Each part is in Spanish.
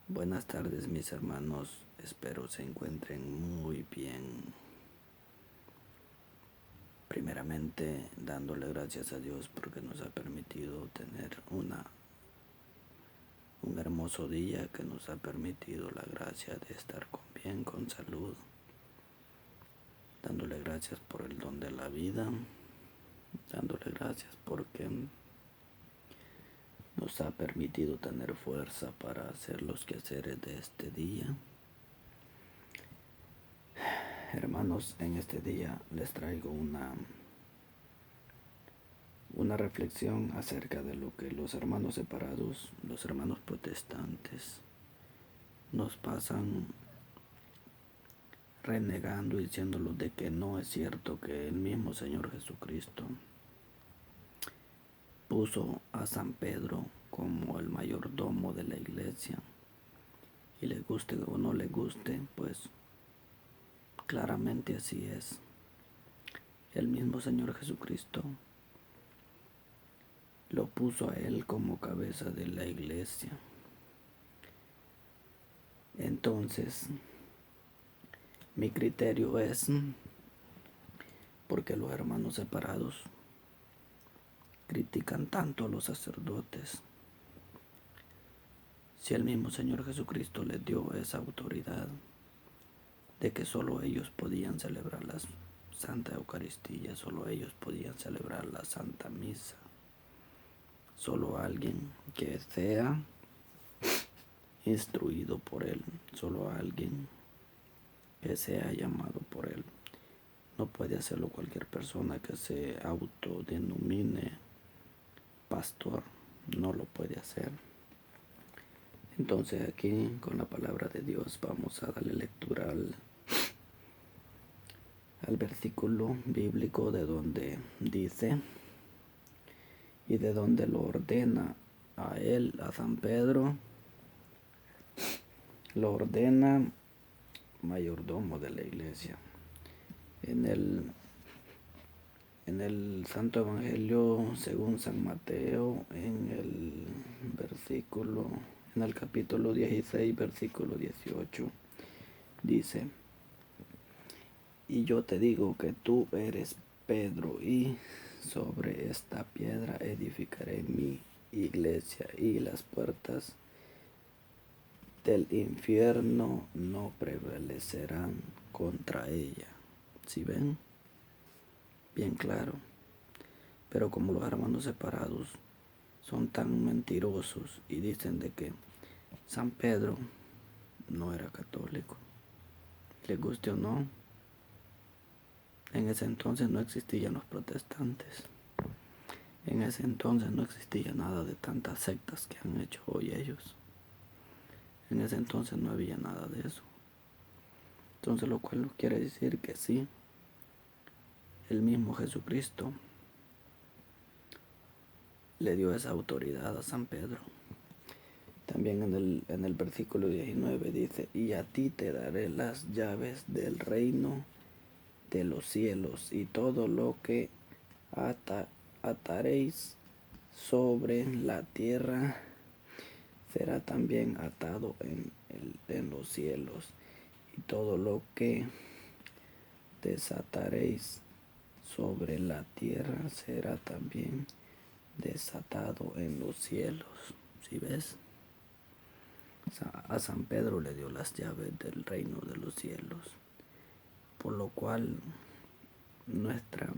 Buenas tardes mis hermanos, espero se encuentren muy bien. Primeramente dándole gracias a Dios porque nos ha permitido tener un hermoso día, que nos ha permitido la gracia de estar bien, con salud. Dándole gracias por el don de la vida, dándole gracias porque nos ha permitido tener fuerza para hacer los quehaceres de este día. Hermanos, en este día les traigo una reflexión acerca de lo que los hermanos separados, los hermanos protestantes, nos pasan renegando y diciéndolos de que no es cierto que el mismo Señor Jesucristo puso a San Pedro como el mayordomo de la iglesia, y le guste o no le guste, pues claramente así es. El mismo Señor Jesucristo lo puso a él como cabeza de la iglesia. Entonces, mi criterio es, porque los hermanos separados critican tanto a los sacerdotes, si el mismo Señor Jesucristo les dio esa autoridad de que solo ellos podían celebrar la Santa Eucaristía, solo ellos podían celebrar la Santa Misa, solo alguien que sea instruido por Él, solo alguien que sea llamado por Él. No puede hacerlo cualquier persona que se autodenomine pastor, no lo puede hacer. Entonces aquí con la palabra de Dios vamos a darle lectura al versículo bíblico de donde dice, y de donde lo ordena a él, a San Pedro, lo ordena mayordomo de la iglesia. En el Santo Evangelio según San Mateo, en el capítulo 16, versículo 18, dice, y yo te digo que tú eres Pedro, y sobre esta piedra edificaré mi iglesia, y las puertas del infierno no prevalecerán contra ella. ¿Sí ven? Bien claro. Pero como los hermanos separados son tan mentirosos y dicen de que San Pedro no era católico, les guste o no, en ese entonces no existían los protestantes. En ese entonces no existía nada de tantas sectas que han hecho hoy ellos. En ese entonces no había nada de eso. Entonces lo cual no quiere decir que sí, el mismo Jesucristo le dio esa autoridad a San Pedro. También en el versículo 19 dice, y a ti te daré las llaves del reino de los cielos, y todo lo que ataréis sobre la tierra será también atado en los cielos, y todo lo que desataréis sobre la tierra será también desatado en los cielos. ¿Sí ves? A San Pedro le dio las llaves del reino de los cielos, por lo cual nuestra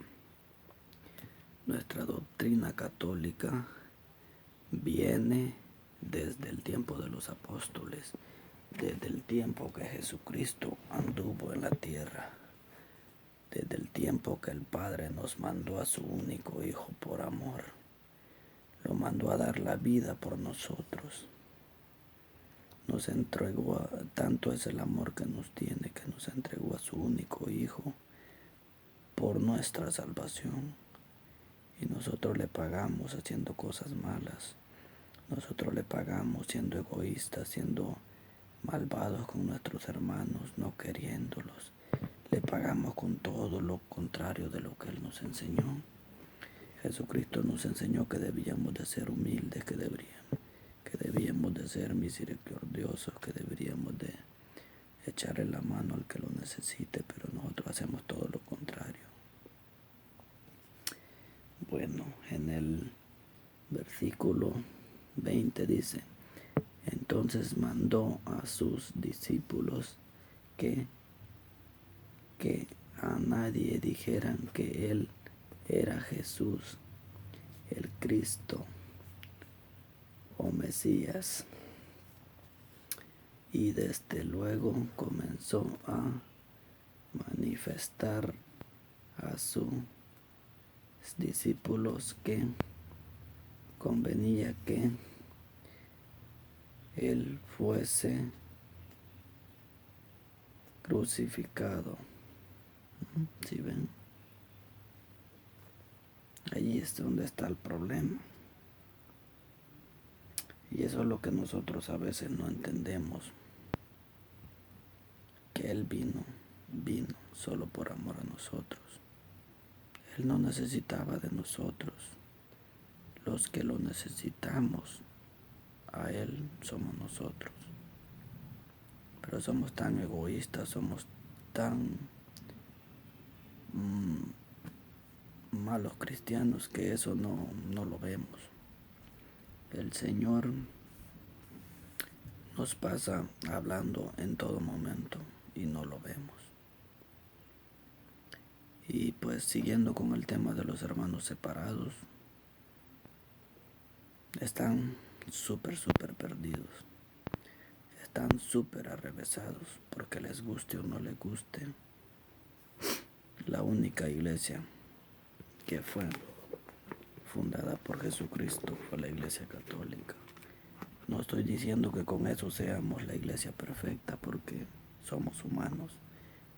doctrina católica viene desde el tiempo de los apóstoles, desde el tiempo que Jesucristo anduvo en la tierra, desde el tiempo que el Padre nos mandó a su único Hijo por amor, lo mandó a dar la vida por nosotros. Nos entregó, tanto es el amor que nos tiene, que nos entregó a su único Hijo por nuestra salvación. Y nosotros le pagamos haciendo cosas malas. Nosotros le pagamos siendo egoístas, siendo malvados con nuestros hermanos, no queriéndolos. Le pagamos con todo lo contrario de lo que Él nos enseñó. Jesucristo nos enseñó que debíamos de ser humildes, que debíamos de ser misericordiosos, misericordiosos, que deberíamos de echarle la mano al que lo necesite, pero nosotros hacemos todo lo contrario. Bueno, en el versículo 20 dice: entonces mandó a sus discípulos que a nadie dijeran que él era Jesús, el Cristo o Mesías. Y desde luego comenzó a manifestar a sus discípulos que convenía que él fuese crucificado. ¿Sí ven? Allí es donde está el problema. Y eso es lo que nosotros a veces no entendemos. Que Él vino solo por amor a nosotros. Él no necesitaba de nosotros. Los que lo necesitamos a Él somos nosotros. Pero somos tan egoístas, somos tan malos cristianos que eso no lo vemos. El Señor nos pasa hablando en todo momento y no lo vemos. Y pues siguiendo con el tema de los hermanos separados, están súper perdidos. Están súper arrevesados porque les guste o no les guste. La única iglesia que fue fundada por Jesucristo fue la Iglesia Católica. No estoy diciendo que con eso seamos la iglesia perfecta, porque somos humanos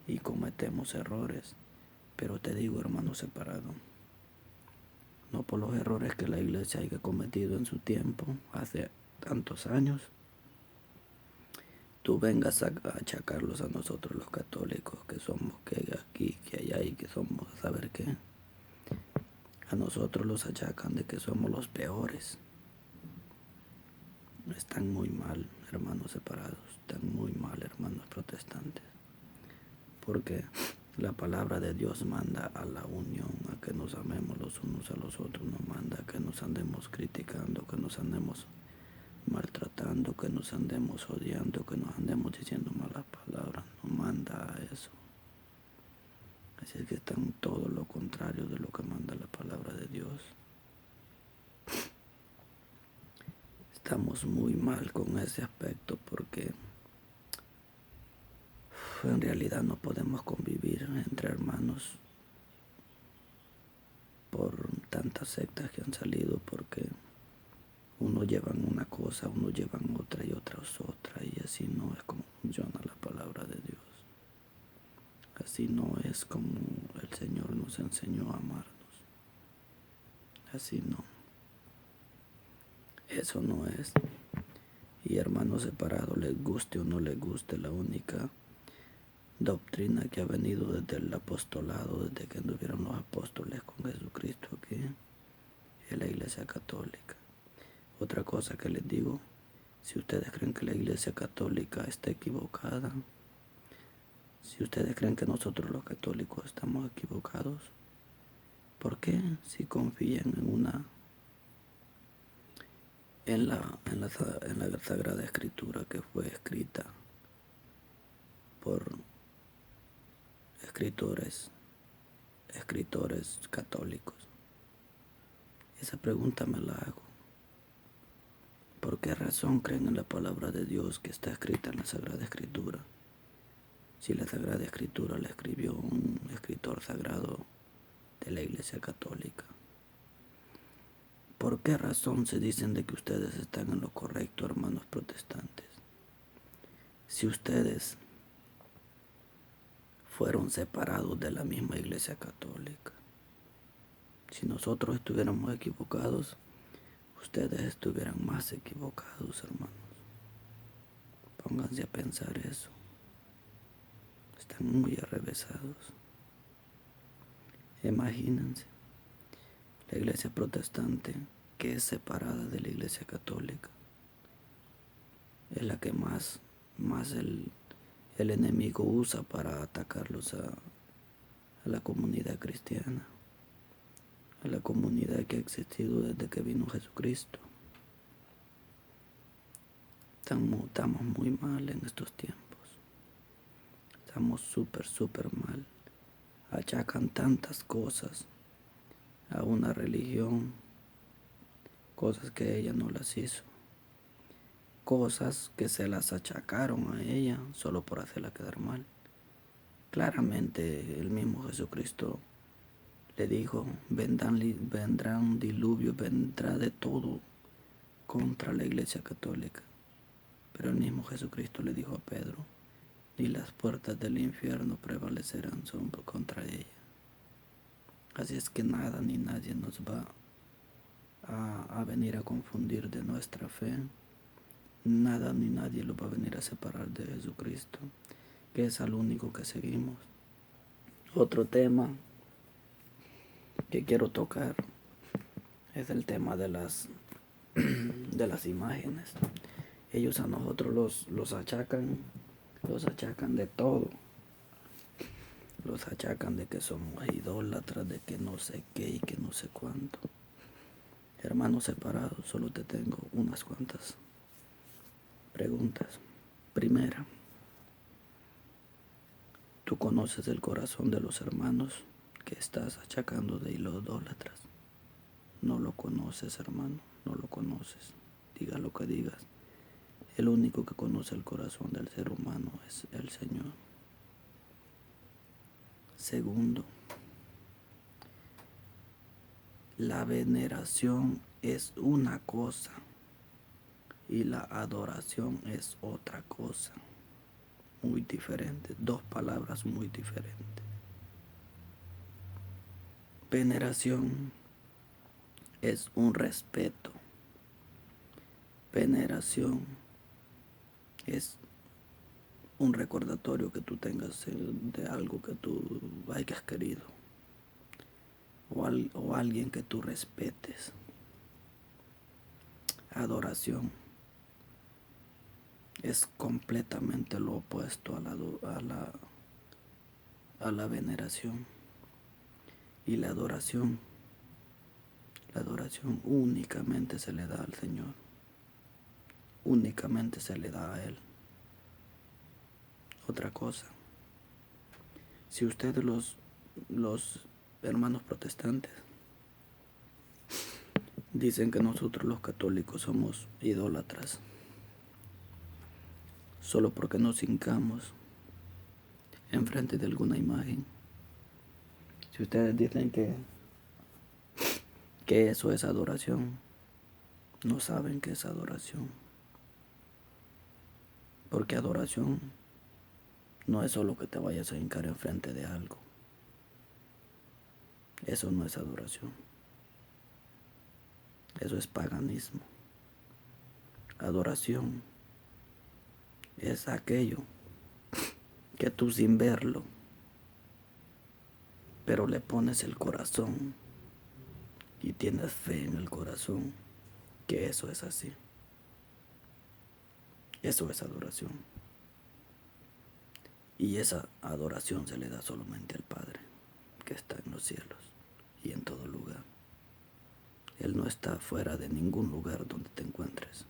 y cometemos errores. Pero te digo, hermano separado, no por los errores que la iglesia haya cometido en su tiempo, hace tantos años, tú vengas a achacarlos a nosotros los católicos, que somos que aquí, que allá y que somos a saber qué. A nosotros los achacan de que somos los peores. Están muy mal, hermanos separados, están muy mal, hermanos protestantes, porque la palabra de Dios manda a la unión, a que nos amemos los unos a los otros, no manda a que nos andemos criticando, que nos andemos maltratando, que nos andemos odiando, que nos andemos diciendo malas palabras, no manda a eso. Así es que están todo lo contrario de lo que manda la palabra de Dios. Estamos muy mal con ese aspecto porque en realidad no podemos convivir entre hermanos por tantas sectas que han salido, porque uno llevan una cosa, uno llevan otra y otra es otra, y así no es como funciona la palabra de Dios. Así no es como el Señor nos enseñó a amarnos. Así no. Eso no es. Y hermanos separados, les guste o no les guste, la única doctrina que ha venido desde el apostolado, desde que anduvieron los apóstoles con Jesucristo aquí, es la Iglesia Católica. Otra cosa que les digo, si ustedes creen que la Iglesia Católica está equivocada, si ustedes creen que nosotros los católicos estamos equivocados, ¿por qué si confían en la Sagrada Escritura que fue escrita por escritores católicos? Esa pregunta me la hago. ¿Por qué razón creen en la palabra de Dios que está escrita en la Sagrada Escritura? Si la Sagrada Escritura la escribió un escritor sagrado de la Iglesia Católica. ¿Por qué razón se dicen de que ustedes están en lo correcto, hermanos protestantes? Si ustedes fueron separados de la misma Iglesia Católica. Si nosotros estuviéramos equivocados, ustedes estuvieran más equivocados, hermanos. Pónganse a pensar eso. Están muy arrevesados. Imagínense, la iglesia protestante que es separada de la iglesia católica. es la que más el enemigo usa para atacarlos a la comunidad cristiana, a la comunidad que ha existido desde que vino Jesucristo. Estamos muy mal en estos tiempos. Estamos súper mal. Achacan tantas cosas a una religión, cosas que ella no las hizo, cosas que se las achacaron a ella solo por hacerla quedar mal. Claramente el mismo Jesucristo le dijo, vendrán diluvios, vendrá de todo contra la Iglesia Católica. Pero el mismo Jesucristo le dijo a Pedro, ni las puertas del infierno prevalecerán contra ella. Así es que nada ni nadie nos va a venir a confundir de nuestra fe. Nada ni nadie lo va a venir a separar de Jesucristo, que es al único que seguimos. Otro tema que quiero tocar es el tema de las imágenes. Ellos a nosotros los achacan de todo. Los achacan de que somos idólatras, de que no sé qué y que no sé cuánto. Hermanos separados, solo te tengo unas cuantas preguntas. Primera, ¿tú conoces el corazón de los hermanos que estás achacando de idólatras? No lo conoces, hermano, no lo conoces. Diga lo que digas. El único que conoce el corazón del ser humano es el Señor. Segundo, la veneración es una cosa y la adoración es otra cosa. Muy diferente, dos palabras muy diferentes. Veneración es un respeto. Veneración es un recordatorio que tú tengas de algo que tú hayas querido o alguien que tú respetes. Adoración es completamente lo opuesto a la veneración. Y la adoración únicamente se le da al Señor. Únicamente se le da a Él. Otra cosa, si ustedes los hermanos protestantes dicen que nosotros los católicos somos idólatras, solo porque nos hincamos enfrente de alguna imagen. Si ustedes dicen que eso es adoración, no saben qué es adoración. Porque adoración no es solo que te vayas a hincar enfrente de algo. Eso no es adoración. Eso es paganismo. Adoración es aquello que tú sin verlo, pero le pones el corazón y tienes fe en el corazón que eso es así. Eso es adoración. Y esa adoración se le da solamente al Padre, que está en los cielos y en todo lugar. Él no está fuera de ningún lugar donde te encuentres.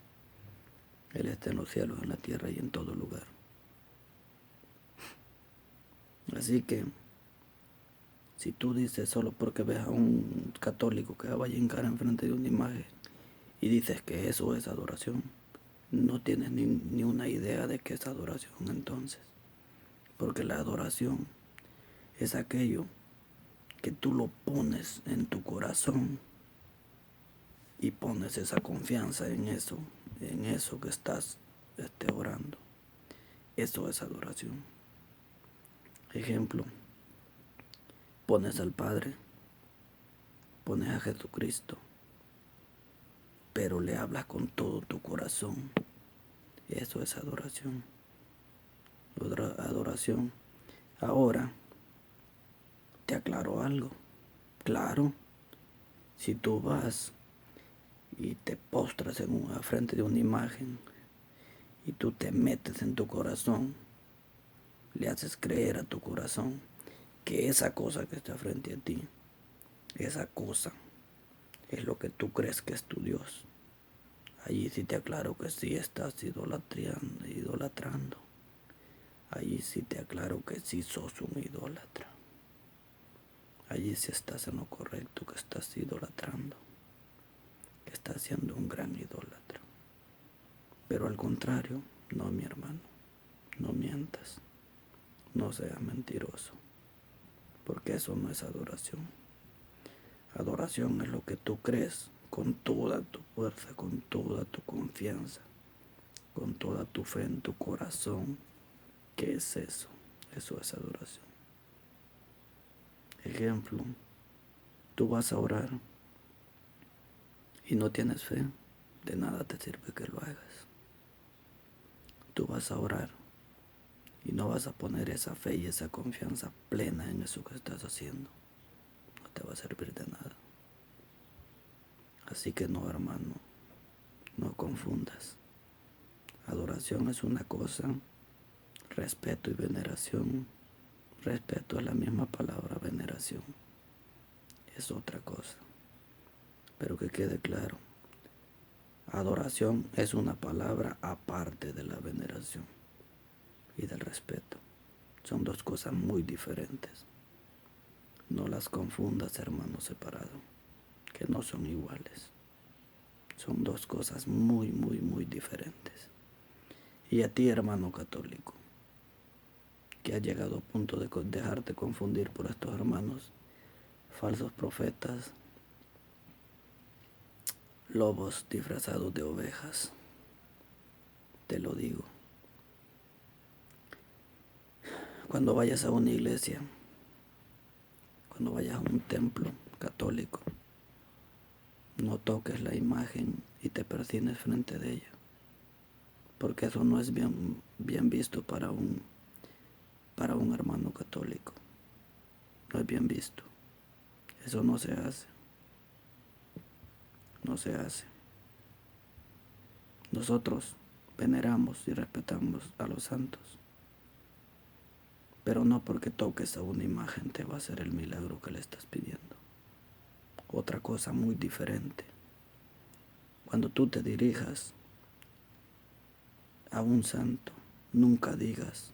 Él está en los cielos, en la tierra y en todo lugar. Así que, si tú dices solo porque ves a un católico que vaya a hincar enfrente de una imagen y dices que eso es adoración, no tienes ni una idea de qué es adoración entonces. Porque la adoración es aquello que tú lo pones en tu corazón y pones esa confianza en eso que estás orando. Eso es adoración. Ejemplo, pones al Padre, pones a Jesucristo, pero le hablas con todo tu corazón. Eso es adoración. Adoración. Ahora, te aclaro algo. Claro, si tú vas y te postras frente de una imagen y tú te metes en tu corazón, le haces creer a tu corazón que esa cosa que está frente a ti, esa cosa es lo que tú crees que es tu Dios. Allí sí te aclaro que sí estás idolatrando. Allí sí te aclaro que sí sos un idólatra. Allí sí estás en lo correcto, que estás idolatrando, que estás siendo un gran idólatra. Pero al contrario, no, mi hermano, no mientas, no seas mentiroso, porque eso no es adoración. Adoración es lo que tú crees con toda tu fuerza, con toda tu confianza, con toda tu fe en tu corazón. ¿Qué es eso? Eso es adoración. Ejemplo, tú vas a orar y no tienes fe, de nada te sirve que lo hagas. Tú vas a orar y no vas a poner esa fe y esa confianza plena en eso que estás haciendo. No te va a servir de nada. Así que no, hermano, no confundas. Adoración es una cosa, respeto y veneración. Respeto es la misma palabra, veneración es otra cosa. Pero que quede claro, adoración es una palabra aparte de la veneración y del respeto. Son dos cosas muy diferentes. No las confundas, hermano separado, que no son iguales. Son dos cosas muy, muy, muy diferentes. Y a ti, hermano católico, que has llegado a punto de dejarte confundir por estos hermanos falsos profetas, lobos disfrazados de ovejas, te lo digo. Cuando vayas a una iglesia, cuando vayas a un templo católico, no toques la imagen y te persines frente de ella, porque eso no es bien visto para un hermano católico. No es bien visto. Eso no se hace. No se hace. Nosotros veneramos y respetamos a los santos, pero no porque toques a una imagen te va a hacer el milagro que le estás pidiendo. Otra cosa muy diferente. Cuando tú te dirijas a un santo, nunca digas,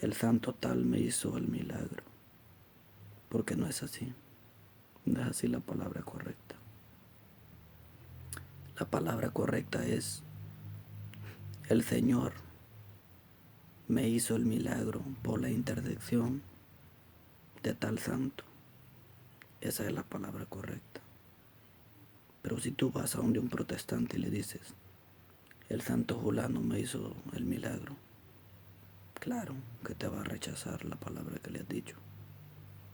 el santo tal me hizo el milagro, porque no es así. No es así la palabra correcta. La palabra correcta es, el Señor me hizo el milagro por la intercesión de tal santo. Esa es la palabra correcta. Pero si tú vas a donde un protestante y le dices, el santo Julano me hizo el milagro, claro que te va a rechazar la palabra que le has dicho,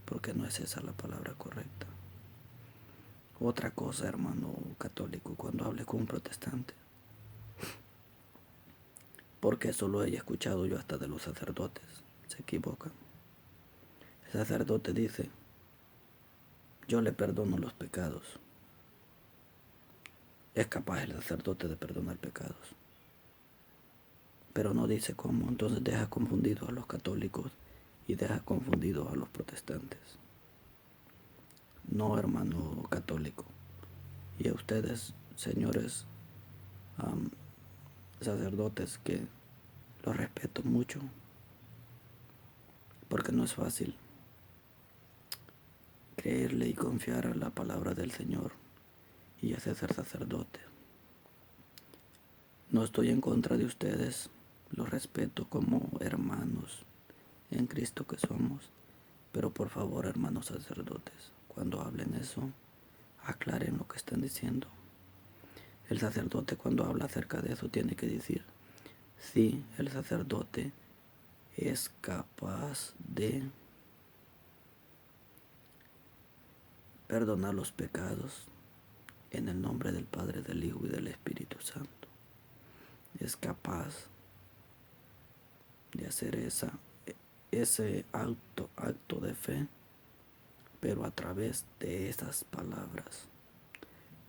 porque no es esa la palabra correcta. Otra cosa, hermano católico, cuando hables con un protestante, porque eso lo he escuchado yo hasta de los sacerdotes, se equivocan. El sacerdote dice, yo le perdono los pecados. Es capaz el sacerdote de perdonar pecados, pero no dice cómo. Entonces deja confundidos a los católicos y deja confundidos a los protestantes. No, hermano católico. Y a ustedes, señores sacerdotes, que los respeto mucho, porque no es fácil creerle y confiar a la palabra del Señor y hacer ser sacerdote. No estoy en contra de ustedes, los respeto como hermanos en Cristo que somos, pero por favor, hermanos sacerdotes, cuando hablen eso, aclaren lo que están diciendo. El sacerdote, cuando habla acerca de eso, tiene que decir, sí, el sacerdote es capaz de perdonar los pecados en el nombre del Padre, del Hijo y del Espíritu Santo. Es capaz de hacer ese acto de fe, pero a través de esas palabras,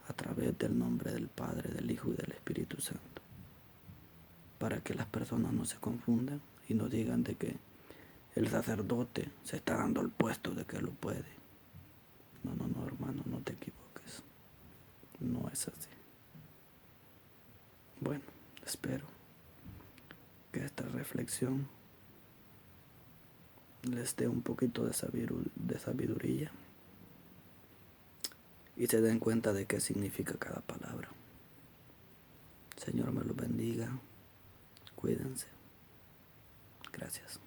a través del nombre del Padre, del Hijo y del Espíritu Santo. para que las personas no se confundan y no digan de que el sacerdote se está dando el puesto de que lo puede. No, no, no, hermano, no te equivoques. No es así. Bueno, espero que esta reflexión les dé un poquito de sabiduría y se den cuenta de qué significa cada palabra. Señor me los bendiga. Cuídense. Gracias.